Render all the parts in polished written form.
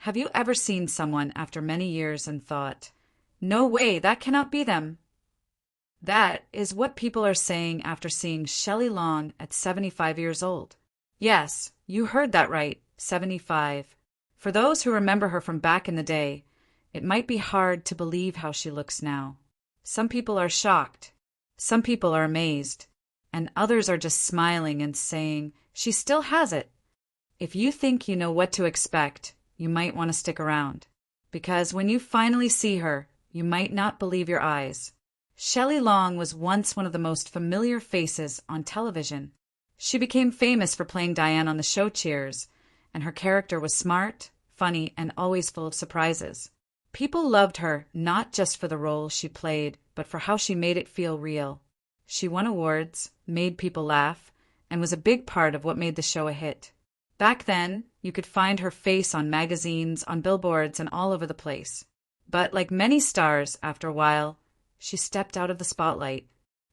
Have you ever seen someone after many years and thought, "No way, that cannot be them"? That is what people are saying after seeing Shelley Long at 75 years old. Yes, you heard that right, 75. For those who remember her from back in the day, it might be hard to believe how she looks now. Some people are shocked, some people are amazed, and others are just smiling and saying, "She still has it." If you think you know what to expect, you might want to stick around. Because when you finally see her, you might not believe your eyes. Shelley Long was once one of the most familiar faces on television. She became famous for playing Diane on the show Cheers, and her character was smart, funny, and always full of surprises. People loved her not just for the role she played, but for how she made it feel real. She won awards, made people laugh, and was a big part of what made the show a hit. Back then, you could find her face on magazines, on billboards, and all over the place. But like many stars, after a while, she stepped out of the spotlight.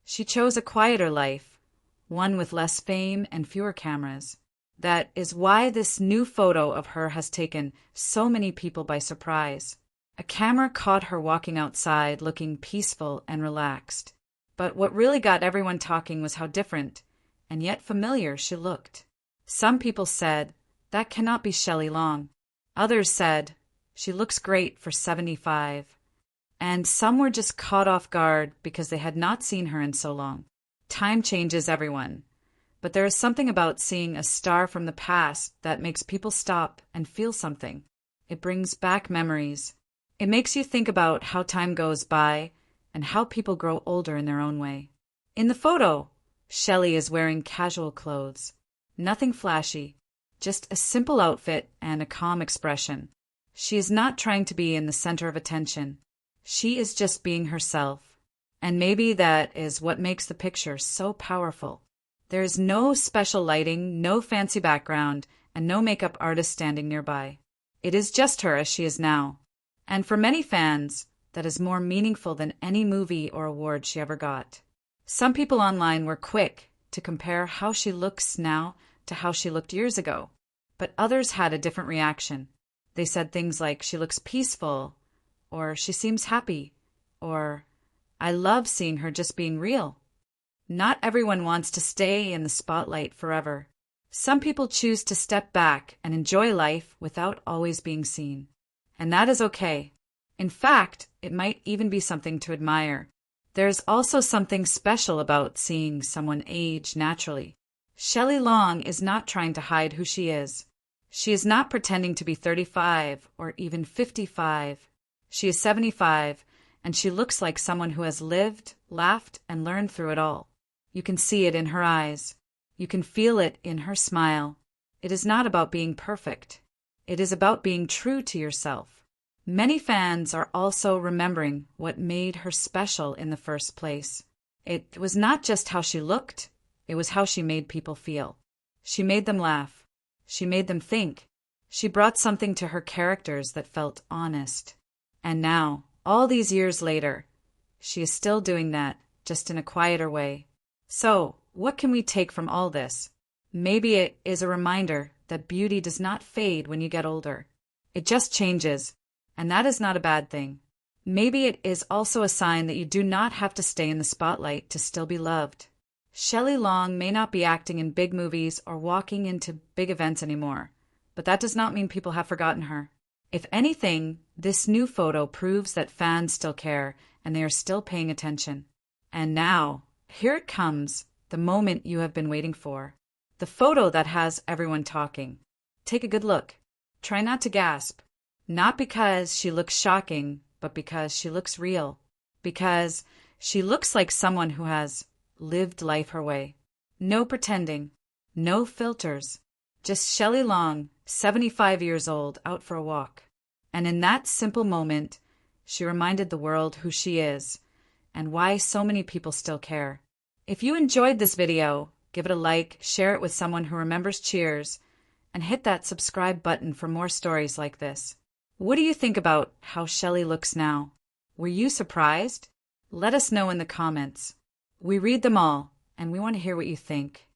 She chose a quieter life, one with less fame and fewer cameras. That is why this new photo of her has taken so many people by surprise. A camera caught her walking outside, looking peaceful and relaxed. But what really got everyone talking was how different, and yet familiar, she looked. Some people said, "That cannot be Shelley Long." Others said, "She looks great for 75. And some were just caught off guard because they had not seen her in so long. Time changes everyone. But there is something about seeing a star from the past that makes people stop and feel something. It brings back memories. It makes you think about how time goes by and how people grow older in their own way. In the photo, Shelley is wearing casual clothes. Nothing flashy, just a simple outfit and a calm expression. She is not trying to be in the center of attention. She is just being herself. And maybe that is what makes the picture so powerful. There is no special lighting, no fancy background, and no makeup artist standing nearby. It is just her as she is now. And for many fans, that is more meaningful than any movie or award she ever got. Some people online were quick to compare how she looks now to how she looked years ago. But others had a different reaction. They said things like, "She looks peaceful," or "She seems happy," or "I love seeing her just being real." Not everyone wants to stay in the spotlight forever. Some people choose to step back and enjoy life without always being seen. And that is okay. In fact, it might even be something to admire. There's also something special about seeing someone age naturally. Shelley Long is not trying to hide who she is. She is not pretending to be 35 or even 55. She is 75, and she looks like someone who has lived, laughed, and learned through it all. You can see it in her eyes. You can feel it in her smile. It is not about being perfect. It is about being true to yourself. Many fans are also remembering what made her special in the first place. It was not just how she looked, it was how she made people feel. She made them laugh. She made them think. She brought something to her characters that felt honest. And now, all these years later, she is still doing that, just in a quieter way. So, what can we take from all this? Maybe it is a reminder that beauty does not fade when you get older. It just changes, and that is not a bad thing. Maybe it is also a sign that you do not have to stay in the spotlight to still be loved. Shelley Long may not be acting in big movies or walking into big events anymore, but that does not mean people have forgotten her. If anything, this new photo proves that fans still care and they are still paying attention. And now, here it comes, the moment you have been waiting for. The photo that has everyone talking. Take a good look. Try not to gasp. Not because she looks shocking, but because she looks real. Because she looks like someone who has lived life her way. No pretending. No filters. Just Shelley Long, 75 years old, out for a walk. And in that simple moment, she reminded the world who she is and why so many people still care. If you enjoyed this video, give it a like, share it with someone who remembers Cheers, and hit that subscribe button for more stories like this. What do you think about how Shelley looks now? Were you surprised? Let us know in the comments. We read them all, and we want to hear what you think.